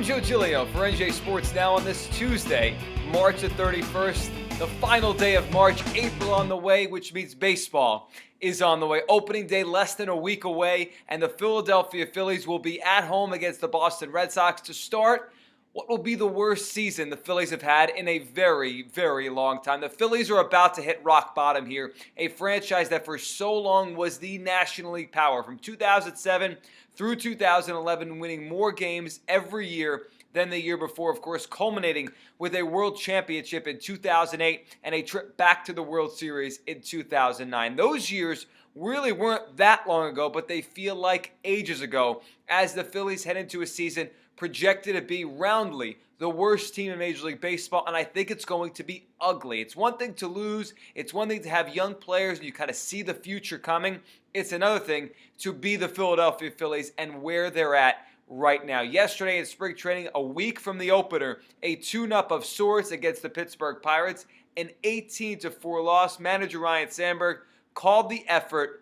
Joe Giglio for NJ Sports Now on this Tuesday, March the 31st, the final day of March, April on the way, which means baseball is on the way. Opening day less than a week away, and the Philadelphia Phillies will be at home against the Boston Red Sox to start what will be the worst season the Phillies have had in a very, very long time. The Phillies are about to hit rock bottom here, a franchise that for so long was the National League power. From 2007 through 2011, winning more games every year than the year before, of course, culminating with a World Championship in 2008 and a trip back to the World Series in 2009. Those years really weren't that long ago, but they feel like ages ago as the Phillies head into a season projected to be roundly the worst team in Major League Baseball, and I think it's going to be ugly. It's one thing to lose. It's one thing to have young players and you kind of see the future coming. It's another thing to be the Philadelphia Phillies and where they're at right now. Yesterday in spring training, a week from the opener, a tune-up of sorts against the Pittsburgh Pirates, an 18-4 loss. Manager Ryan Sandberg called the effort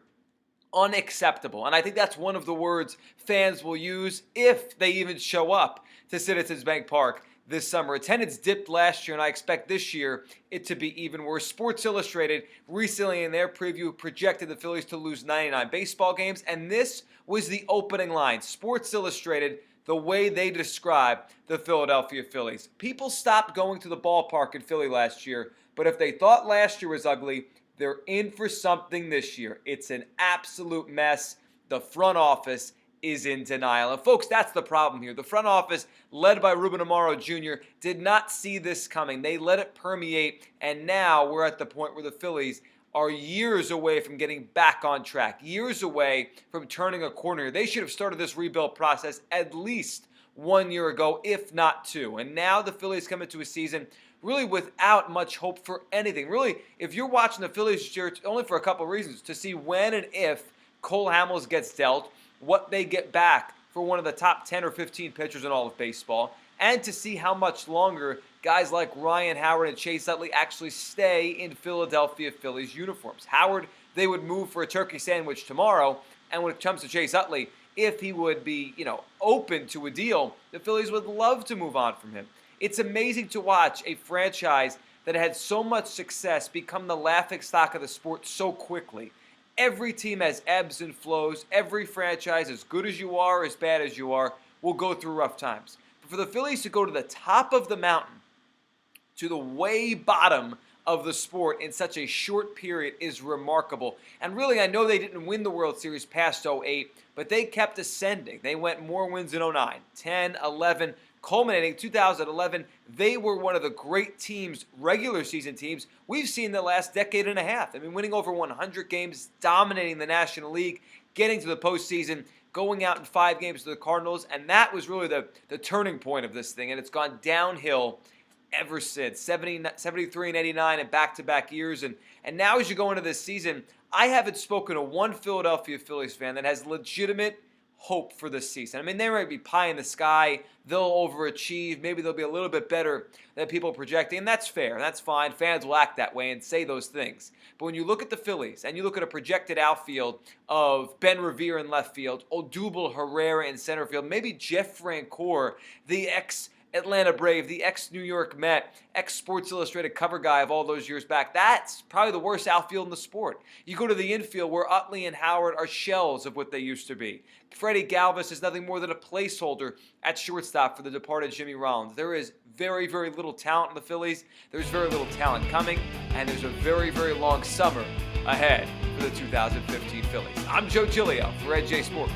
unacceptable. And I think that's one of the words fans will use if they even show up to Citizens Bank Park this summer. Attendance dipped last year, and I expect this year it to be even worse. Sports Illustrated recently in their preview projected the Phillies to lose 99 baseball games, and this was the opening line. Sports Illustrated, the way they describe the Philadelphia Phillies. People stopped going to the ballpark in Philly last year, but if they thought last year was ugly, they're in for something this year. It's an absolute mess. The front office is in denial. And folks, that's the problem here. The front office, led by Ruben Amaro Jr., did not see this coming. They let it permeate, and now we're at the point where the Phillies are years away from getting back on track, years away from turning a corner. They should have started this rebuild process at least 1 year ago, if not two. And now the Phillies come into a season really without much hope for anything. Really, if you're watching the Phillies this year, it's only for a couple of reasons. To see when and if Cole Hamels gets dealt, what they get back for one of the top 10 or 15 pitchers in all of baseball, and to see how much longer guys like Ryan Howard and Chase Utley actually stay in Philadelphia Phillies uniforms. Howard, they would move for a turkey sandwich tomorrow, and when it comes to Chase Utley, if he would be, open to a deal, the Phillies would love to move on from him. It's amazing to watch a franchise that had so much success become the laughingstock of the sport so quickly. Every team has ebbs and flows. Every franchise, as good as you are, as bad as you are, will go through rough times. But for the Phillies to go to the top of the mountain, to the way bottom of the sport in such a short period is remarkable. And really, I know they didn't win the World Series past 08, but they kept ascending. They went more wins in 09, 10, 11, culminating 2011. They were one of the great teams, regular season teams, we've seen the last decade and a half. I mean, winning over 100 games, dominating the National League, getting to the postseason, going out in 5 games to the Cardinals, and that was really the turning point of this thing, and it's gone downhill ever since. 73 and 89 and back-to-back years, and now as you go into this season, I haven't spoken to one Philadelphia Phillies fan that has legitimate hope for this season. I mean, they might be pie in the sky. They'll overachieve. Maybe they'll be a little bit better than people are projecting, and that's fair. That's fine. Fans will act that way and say those things. But when you look at the Phillies and you look at a projected outfield of Ben Revere in left field, Odubel Herrera in center field, maybe Jeff Francoeur, the ex-Atlanta Brave, the ex-New York Met, ex-Sports Illustrated cover guy of all those years back, that's probably the worst outfield in the sport. You go to the infield where Utley and Howard are shells of what they used to be. Freddie Galvis is nothing more than a placeholder at shortstop for the departed Jimmy Rollins. There is very, very little talent in the Phillies. There's very little talent coming, and there's a very, very long summer ahead for the 2015 Phillies. I'm Joe Giglio for NJ Sports.